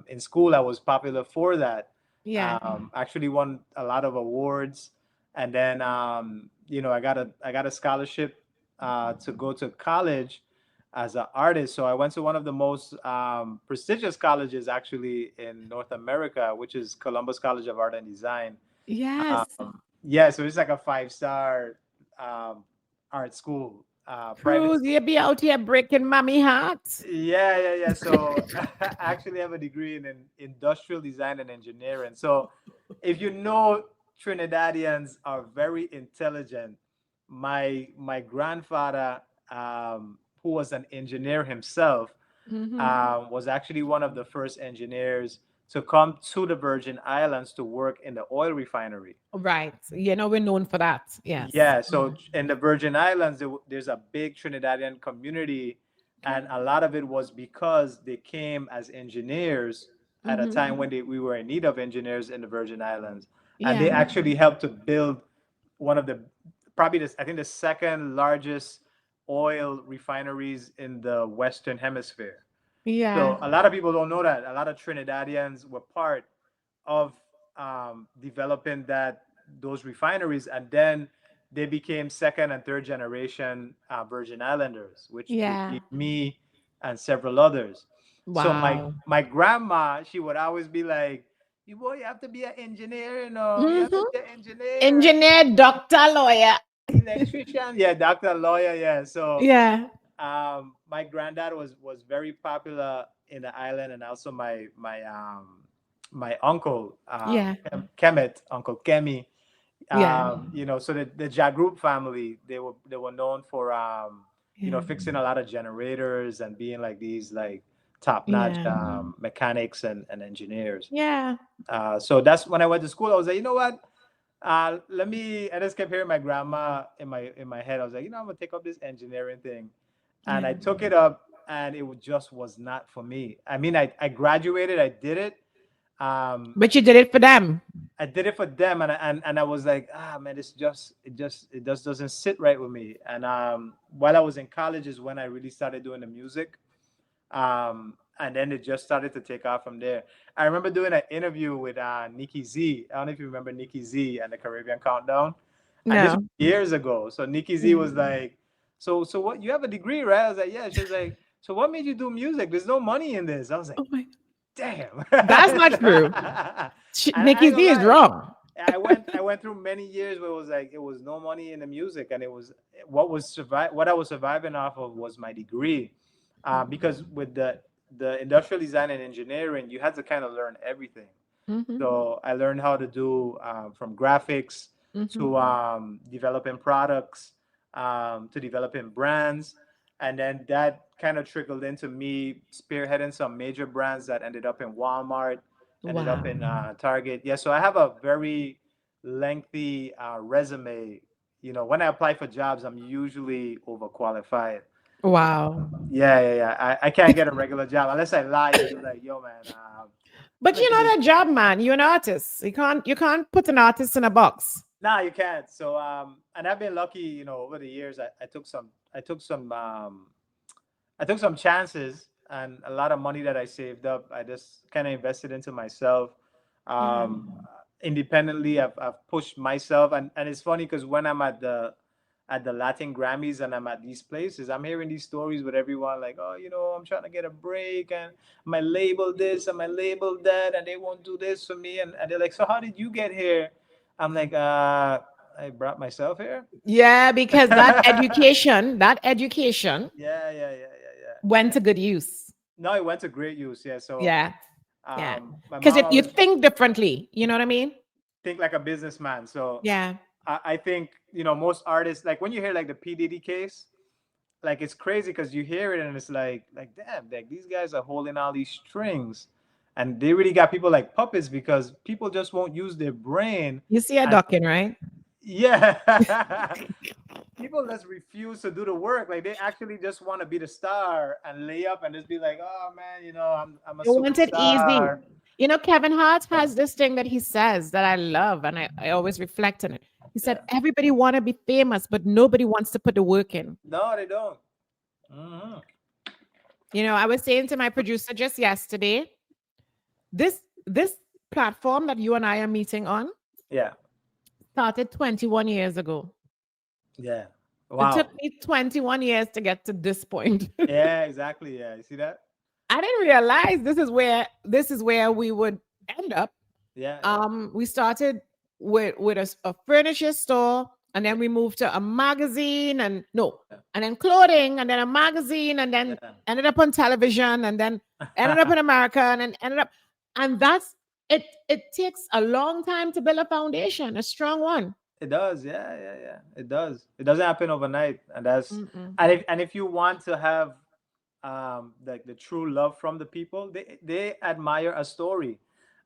in school, I was popular for that. Yeah. Actually won a lot of awards. And then, I got a scholarship to go to college as an artist. So I went to one of the most prestigious colleges actually in North America, which is Columbus College of Art and Design. Yes. Yeah, so it's like a 5-star art school, private. Cruz, you be out here breaking mommy hearts. Yeah. So I actually have a degree in industrial design and engineering. So if you know, Trinidadians are very intelligent. My grandfather, who was an engineer himself, was actually one of the first engineers to come to the Virgin Islands to work in the oil refinery. Right. We're known for that. Yes. Yeah, so in the Virgin Islands, there's a big Trinidadian community, and a lot of it was because they came as engineers at a time when we were in need of engineers in the Virgin Islands, and they actually helped to build one of the probably I think the second largest oil refineries in the Western Hemisphere. Yeah. So a lot of people don't know that. A lot of Trinidadians were part of developing those refineries, and then they became second and third generation Virgin Islanders, which would be me and several others. Wow. So my grandma, she would always be like, "You boy, you have to be an engineer, you have to be an engineer, doctor, lawyer, electrician, yeah, doctor, lawyer, yeah." So yeah. My granddad was very popular in the island, and also my uncle, Kemet, Uncle Kemi. So the Ja Group family, they were known for fixing a lot of generators and being like these like top-notch mechanics and engineers. Yeah. So that's when I went to school. I was like, you know what? I just kept hearing my grandma in my head. I was like, I'm gonna take up this engineering thing, and I took it up, and it just was not for me. I mean, I graduated, I did it. But you did it for them. I did it for them, and I was like, man, it just doesn't sit right with me. And while I was in college is when I really started doing the music. And then it just started to take off from there. I remember doing an interview with Nikki Z. I don't know if you remember Nikki Z and the Caribbean Countdown. And this was years ago. So Nikki Z was like, so what, you have a degree, right? I was like, yeah. She was like, so what made you do music? There's no money in this. I was like, oh my, damn. That's not true. Nikki Z is wrong. I went through many years where it was no money in the music, and it was what I was surviving off of was my degree. Because with the industrial design and engineering, you had to kind of learn everything. So I learned how to do from graphics to developing products, to developing brands. And then that kind of trickled into me spearheading some major brands that ended up in Walmart, ended up in Target. Yeah, so I have a very lengthy resume. When I apply for jobs, I'm usually overqualified. Wow. Yeah. I can't get a regular job unless I lie and be like, yo, man. But you're not a job man. You're an artist. You can't put an artist in a box. Nah, you can't. So and I've been lucky, over the years. I took some chances, and a lot of money that I saved up, I just kind of invested into myself. Independently, I've pushed myself, and it's funny because when I'm at the Latin Grammys and I'm at these places, I'm hearing these stories with everyone like, oh, I'm trying to get a break, and my label this and my label that, and they won't do this for me, and they're like, so how did you get here? I'm like, I brought myself here. Yeah, because that education, yeah, went to good use. No, it went to great use. Yeah. So because if you think differently, you know what I mean? Think like a businessman. So yeah. I think, most artists, like when you hear like the P. Diddy case, like it's crazy because you hear it and it's like damn, like these guys are holding all these strings, and they really got people like puppets because people just won't use their brain. You see a ducking, right? Yeah. People just refuse to do the work. Like they actually just want to be the star and lay up and just be like, oh man, I'm a superstar. Want it easy. Kevin Hart has this thing that he says that I love, and I always reflect on it. He said, everybody want to be famous, but nobody wants to put the work in. No, they don't. You know, I was saying to my producer just yesterday, this platform that you and I are meeting on Yeah. started 21 years ago. Yeah. It took Wow. me 21 years to get to this point. Yeah, exactly. Yeah. You see that? I didn't realize this is where we would end up. Yeah. Yeah. We started with a furniture store, and then we moved to a magazine, and no, and then clothing, and then a magazine, and then ended up on television, and then ended up in America, and then ended up, and that's it. It takes a long time to build a foundation, a strong one. It does. Yeah. Yeah. Yeah. It does. It doesn't happen overnight. And that's, Mm-mm. and if you want to have like the true love from the people, they admire a story.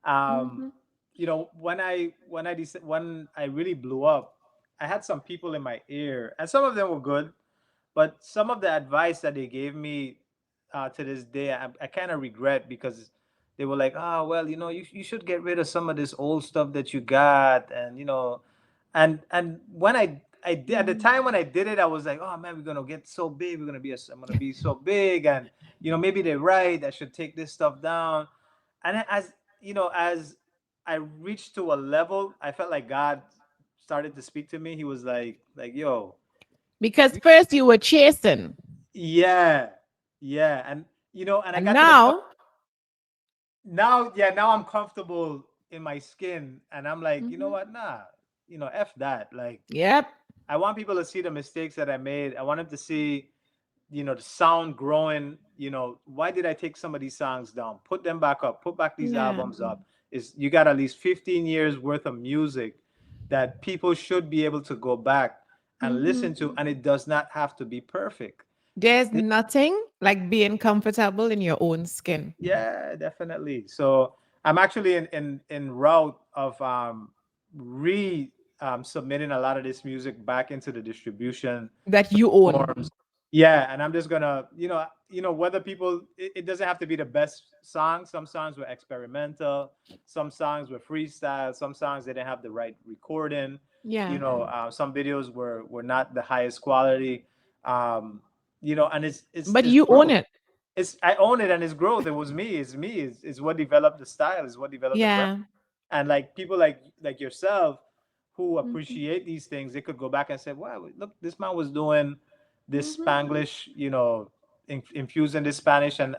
um Mm-hmm. when I really blew up, I had some people in my ear, and some of them were good, but some of the advice that they gave me, to this day, I kind of regret, because they were like, "Oh, well, you should get rid of some of this old stuff that you got," and and when I did, at the time when I did it, I was like, "Oh man, we're gonna get so big. I'm gonna be so big, and maybe they're right. I should take this stuff down." And as I reached to a level, I felt like God started to speak to me. He was like, "Yo, Because first you were chasing, yeah, yeah," and I and got to the point now, now. Yeah, now I'm comfortable in my skin, and I'm like, you know mhm, what? Nah, f that. Like, yep, I want people to see the mistakes that I made. I want them to see, the sound growing. Why did I take some of these songs down? Put them back up. Put back these yeah. albums up. Is you got at least 15 years worth of music that people should be able to go back and Mhm. listen to, and it does not have to be perfect. There's nothing like being comfortable in your own skin Yeah, definitely. So I'm actually in route of re submitting a lot of this music back into the distribution that you own. forms. Yeah, and I'm just gonna, whether people, it doesn't have to be the best song. Some songs were experimental, some songs were freestyle, some songs they didn't have the right recording. Yeah. Some videos were not the highest quality. And But it's you own growth. it. I own it, and it's growth. It was me. It's me. It's what developed the style. It's what developed the brand. Yeah. And like people like yourself who Mhm. appreciate these things, they could go back and say, "Wow, look, this man was doing this Mhm. Spanglish, infusing this Spanish and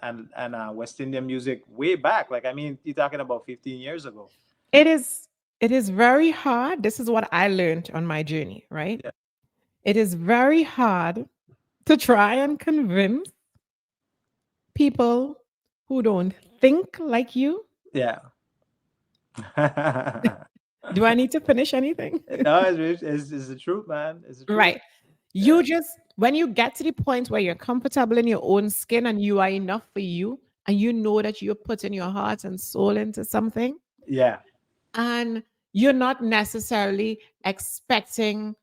West Indian music way back." Like, I mean, you're talking about 15 years ago. It is it is very hard. This is what I learned on my journey, right? Yeah. It is very hard to try and convince people who don't think like you. Yeah. Do I need to finish anything? No, it's the truth, man. It's the truth. Right. Yeah. You just, when you get to the point where you're comfortable in your own skin and you are enough for you, and you know that you're putting your heart and soul into something, Yeah. and you're not necessarily expecting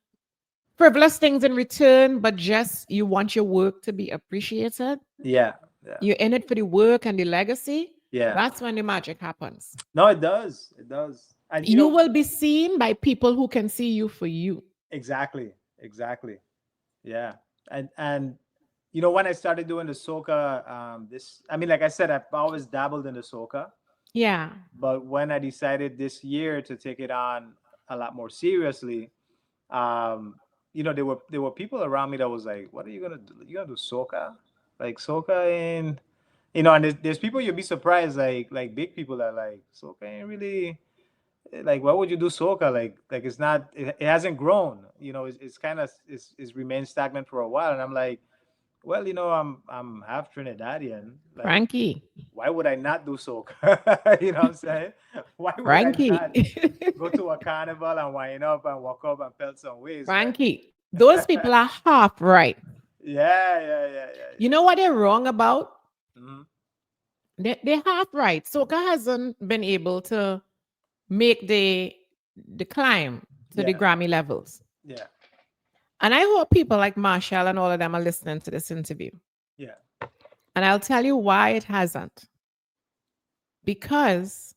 frivolous things in return, but just you want your work to be appreciated. Yeah. Yeah. You're in it for the work and the legacy. Yeah. That's when the magic happens. No, it does. It does. And You will be seen by people who can see you for you. exactly. Exactly. Yeah. And when I started doing the soca, I mean, like I said, I've always dabbled in the soca, Yeah. but when I decided this year to take it on a lot more seriously, there were people around me that was like, "What are you gonna do? You gonna do soca? Like soca and and there's people you'll be surprised, like big people that like soca ain't really like, why would you do soca? Like it hasn't grown. It's kind of it's remained stagnant for a while, and I'm like, well, I'm half Trinidadian. Like, Frankie. why would I not do soca? You know what I'm saying? Why would I Frankie. not go to a carnival and wind up and walk up and pelt some waves, man? Frankie. Those people are half right. Yeah, yeah, yeah, yeah, You know what they're wrong about? yeah. They're half right. Soca hasn't been able to make the climb to the Yeah, Grammy levels. yeah, And I hope people like Marshall and all of them are listening to this interview. yeah, And I'll tell you why it hasn't. Because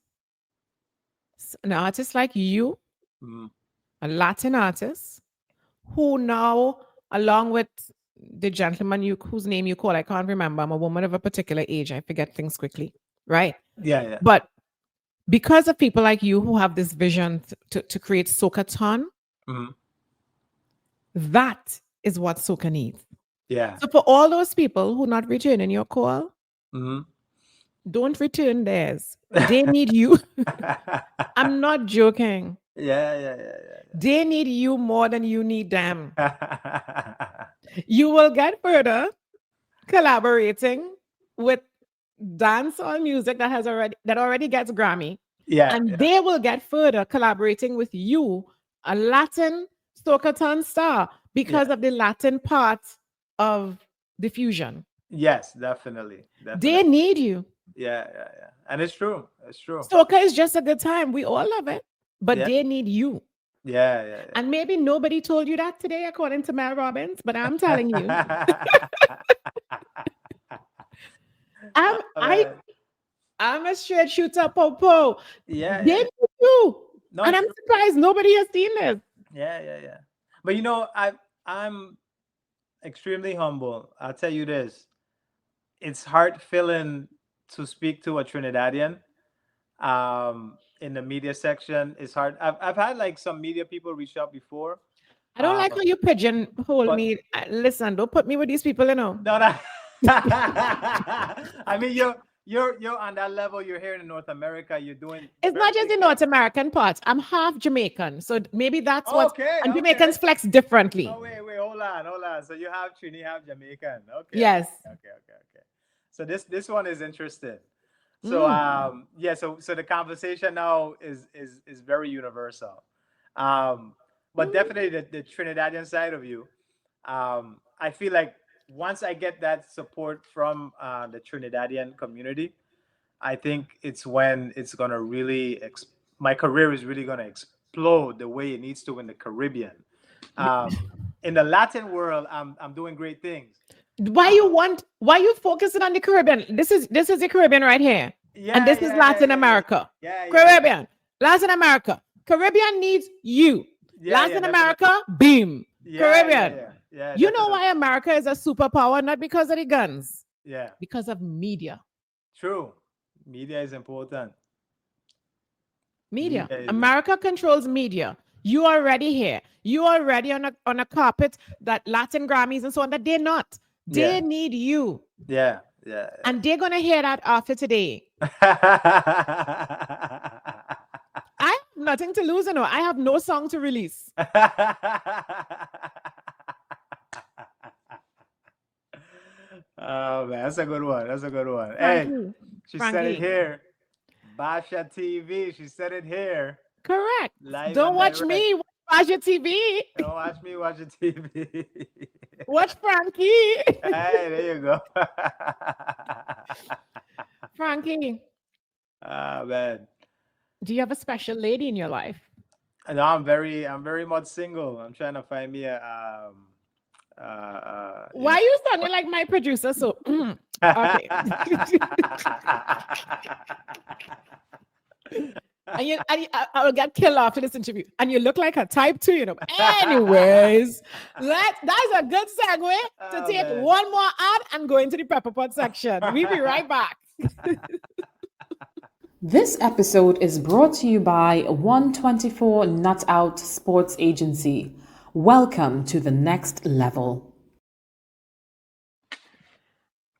an artist like you, mm, a Latin artist, who now, along with the gentleman whose name you call, I can't remember. I'm a woman of a particular age. I forget things quickly. Right? Yeah. But because of people like you who have this vision to create Socatón, that is what Soca needs. Yeah. So for all those people who not returning your call, don't return theirs. They need you. I'm not joking. Yeah. They need you more than you need them. You will get further collaborating with dancehall music that already gets Grammy. And they will get further collaborating with you, a Latin Socatón star, because of the Latin part of the fusion. Yes, definitely. They need you. Yeah. And it's true. Soca is just a good time. We all love it, but they need you. Yeah. And maybe nobody told you that today, according to Mel Robbins, but I'm telling you. I'm a straight shooter, Popo. Yeah. They need you. No, and I'm surprised nobody has seen this. Yeah. But I'm extremely humble. I'll tell you this. It's heart-filling to speak to a Trinidadian in the media section. It's hard. I've had like some media people reach out before. I don't like how you pigeonhole me. Listen, don't put me with these people, No. I mean, you're on that level. You're here in North America. You're doing. It's not just the North American part. I'm half Jamaican, so maybe that's what. Okay, and Jamaicans flex differently. Oh wait, hold on. So you have Trini, half Jamaican. Okay. Yes. Okay. So this one is interesting. So so the conversation now is very universal. But definitely the Trinidadian side of you. I feel like once I get that support from the Trinidadian community, I think it's when it's gonna really my career is really gonna explode the way it needs to in the Caribbean. In the Latin world, I'm doing great things. Why you focusing on the Caribbean? This is the Caribbean right here. Yeah, and this is Latin America. Yeah, Caribbean. Latin America. Caribbean needs you. Latin America, beam. Caribbean. Yeah, you know why America is a superpower? Not because of the guns. Yeah. Because of media. True. Media is important. Media. America controls media. You are already here. You are already on a carpet that Latin Grammys and so on that they're not. They need you. Yeah. And they're gonna hear that after today. I have nothing to lose, I have no song to release. Oh man, that's a good one. Hey, she said it here. Basia TV. She said it here. Correct. Don't watch me. Watch Basia TV. Don't watch me. Watch the TV. Watch Frankie. Hey, there you go. Frankie. Man. Do you have a special lady in your life? No, I'm very much single. I'm trying to find me a why are you sounding like my producer? So okay. and I'll get killed after this interview. And you look like a type 2, Anyways, that's a good segue to take one more ad and go into the pepper pot section. We'll be right back. This episode is brought to you by 124 Nut Out Sports Agency. Welcome to the next level.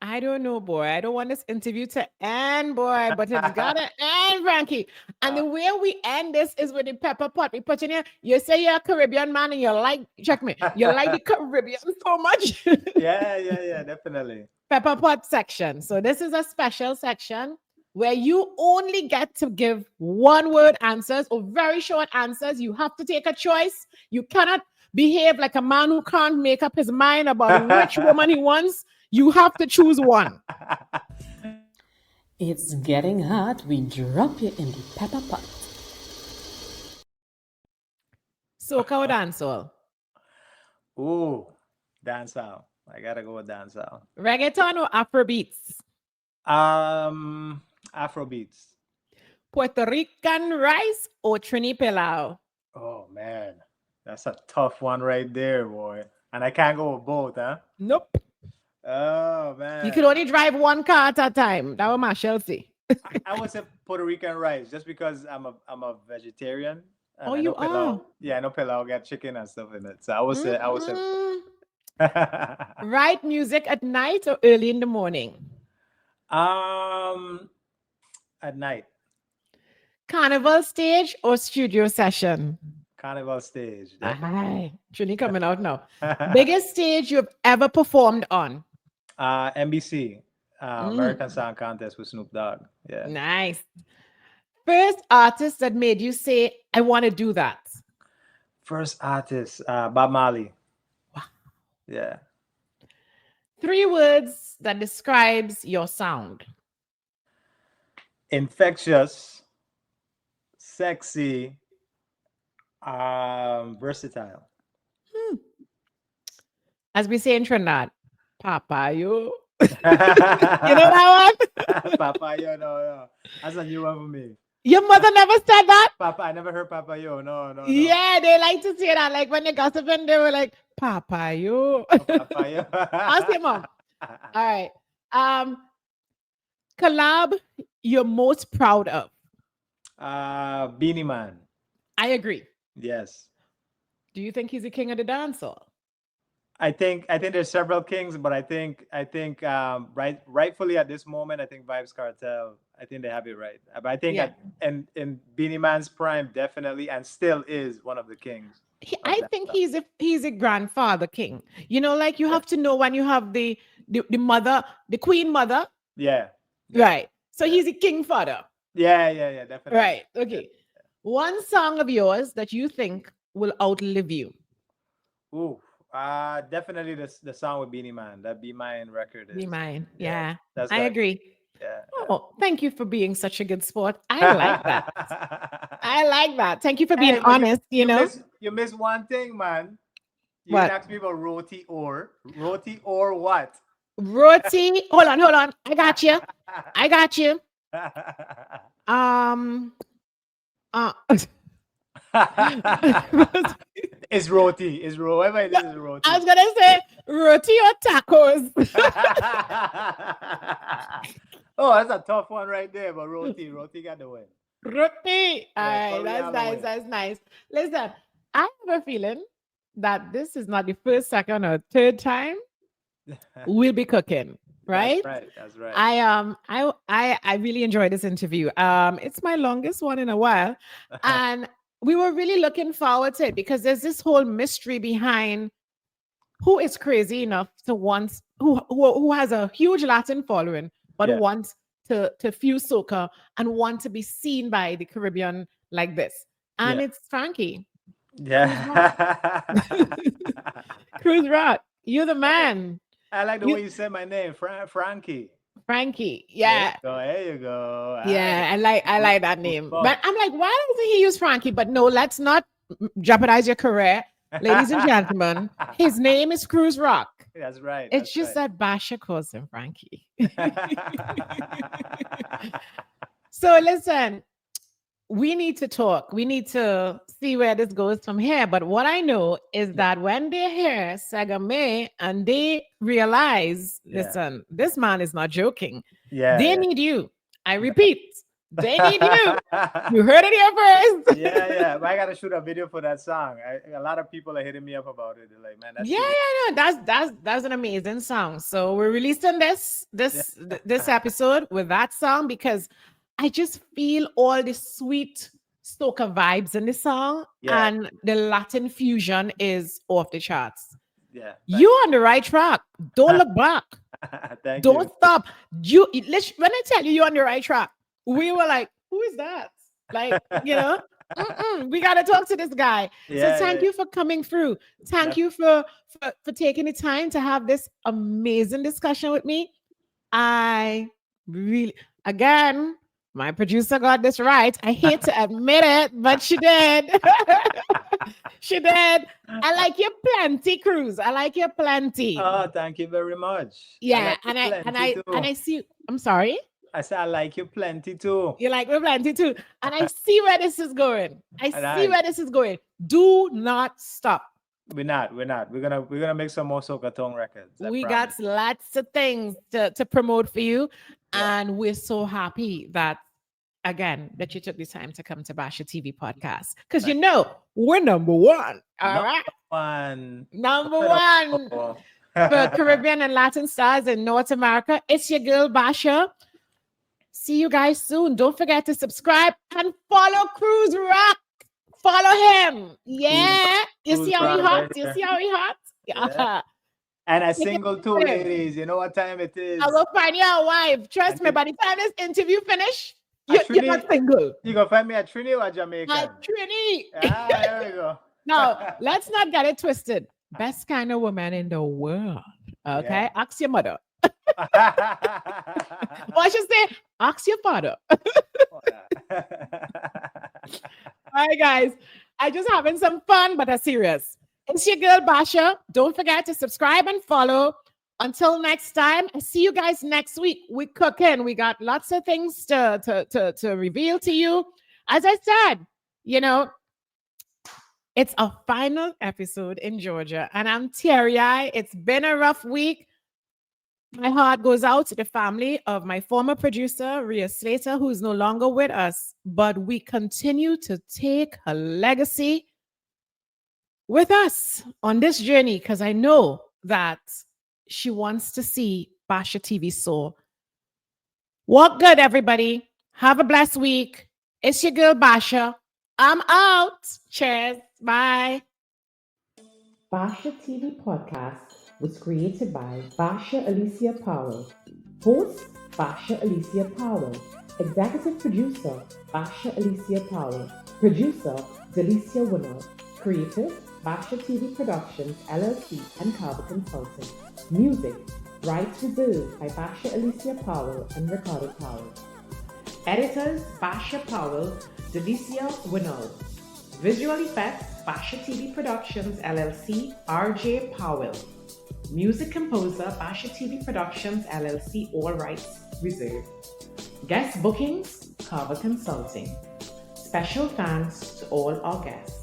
I don't know, boy. I don't want this interview to end, boy, but it's gotta end, Frankie. And the way we end this is with the pepper pot. We put in here, you say you're a Caribbean man and you like the Caribbean so much. Yeah, definitely. Pepper pot section. So this is a special section where you only get to give one-word answers or very short answers. You have to take a choice. You cannot behave like a man who can't make up his mind about which woman he wants. You have to choose one. It's getting hot. We drop you in the pepper pot. Soca or dancehall? Ooh, dancehall. I gotta go with dancehall. Reggaeton or Afrobeats? Afrobeats. Puerto Rican rice or Trini Pilau? Oh man, that's a tough one right there, boy. And I can't go with both, huh? Nope. Oh man. You could only drive one car at a time. That was my Chelsea. I would say Puerto Rican rice just because I'm a vegetarian. And Oh, I you know pilau, are? yeah, I know pilau got chicken and stuff in it. So I would say Write music at night or early in the morning? At night. Carnival stage or studio session? Carnival stage. Hi, Trini coming out now. Biggest stage you've ever performed on? NBC, American Song Contest with Snoop Dogg. Yeah. Nice. First artist that made you say, I want to do that? First artist, Bob Marley. Wow. Yeah. 3 words that describes your sound. Infectious, sexy, versatile. As we say in Trinidad, Papa, you. You know that one? Papa, yo, no. That's a new one for me. Your mother never said that? Papa, I never heard Papa, yo. No. Yeah, they like to say that. Like when they gossiping, they were like, Papa, you. Oh, Papa, yo. Ask your mom. All right. Collab you're most proud of? Beanie Man. I agree. Yes. Do you think he's the king of the dancehall? I think there's several kings, but I think rightfully at this moment, I think Vybz Kartel, I think they have it right. But I think in Beanie Man's prime, definitely, and still is one of the kings. I think he's a grandfather king. You know, like you have to know when you have the mother, the queen mother. Yeah. Right. So he's a king father. Yeah, definitely. Right. Okay. One song of yours that you think will outlive you. Ooh. Definitely the song with Beanie Man. That Be Mine record is. Be Mine. Yeah. I agree. Yeah. Oh, thank you for being such a good sport. I like that. I like that. Thank you for being honest. You know, you missed one thing, man. You what? asked me about roti or what? Roti. Hold on. I got you. It's roti. It's whatever it is roti. I was gonna say roti or tacos. Oh, that's a tough one right there, but roti got the win. Roti. All right, that's nice. Listen, I have a feeling that this is not the first, second, or third time we'll be cooking. Right? That's right. I really enjoyed this interview. It's my longest one in a while. And we were really looking forward to it because there's this whole mystery behind who is crazy enough to want who has a huge Latin following, but wants to fuse soca and want to be seen by the Caribbean like this. And it's Frankie. Yeah. Cruz Rock. You're the man. I like the way you said my name, Frankie. Frankie, yeah. There you go. Yeah, I like that name. But I'm like, why doesn't he use Frankie? But no, let's not jeopardize your career, ladies and gentlemen. His name is Cruz Rock. That's right. It's just that Basia calls him Frankie. So listen, we need to talk. We need to see where this goes from here. But what I know is that when they hear Sagame and they realize, listen, this man is not joking. Yeah. They need you. I repeat, they need you. You heard it here first. Yeah. But I gotta shoot a video for that song. A lot of people are hitting me up about it. They're like, man, that's an amazing song. So we're releasing this episode with that song because I just feel all the sweet soca vibes in the song, and the Latin fusion is off the charts. Yeah, you're on the right track. Don't look back. Don't stop. When I tell you you're on the right track, we were like, who is that? Like, you know, we got to talk to this guy. So thank you for coming through. Thank you for taking the time to have this amazing discussion with me. I really, again, my producer got this right. I hate to admit it, but she did. She did. I like you plenty, Cruz. I like you plenty. Oh, thank you very much. Yeah, I see. I'm sorry. I said I like you plenty too. You like me plenty too, and I see where this is going. I see where this is going. Do not stop. We're not. We're gonna make some more Socatón records. We got lots of things to promote for you, and we're so happy that again that you took the time to come to Basia TV Podcast because you know we're number one. All right, number one for Caribbean and Latin stars in North America. It's your girl Basia. See you guys soon. Don't forget to subscribe and follow Cruz Rock. Follow him. Yeah. You see how he hot? You see how he hot? Yeah. And a single too, ladies. You know what time it is. I will find you a wife. Trust me, by the time this interview finish, you're not single. You gonna find me at Trinity or Jamaica? At Trinity. There we go. No, let's not get it twisted. Best kind of woman in the world. Okay? Yeah. Ask your mother. What should say? Ask your father. All right, guys. I just having some fun, but I'm serious. It's your girl, Basia. Don't forget to subscribe and follow. Until next time, I see you guys next week. We're cooking. We got lots of things to reveal to you. As I said, you know, it's a final episode in Georgia, and I'm teary-eyed. It's been a rough week. My heart goes out to the family of my former producer, Rhea Slater, who is no longer with us, but we continue to take her legacy with us on this journey because I know that she wants to see Basia TV soar. Walk good, everybody. Have a blessed week. It's your girl, Basia. I'm out. Cheers. Bye. Basia TV Podcast was created by Basia Alicia Powell. Host, Basia Alicia Powell. Executive producer, Basia Alicia Powell. Producer, Delicia Winner. Creative, Basia TV Productions, LLC and Carver Consulting. Music, rights reserved by Basia Alicia Powell and Ricardo Powell. Editors, Basia Powell, Delicia Winner. Visual effects, Basia TV Productions, LLC, RJ Powell. Music composer, Basia TV Productions, LLC, all rights reserved. Guest bookings, Carver Consulting. Special thanks to all our guests.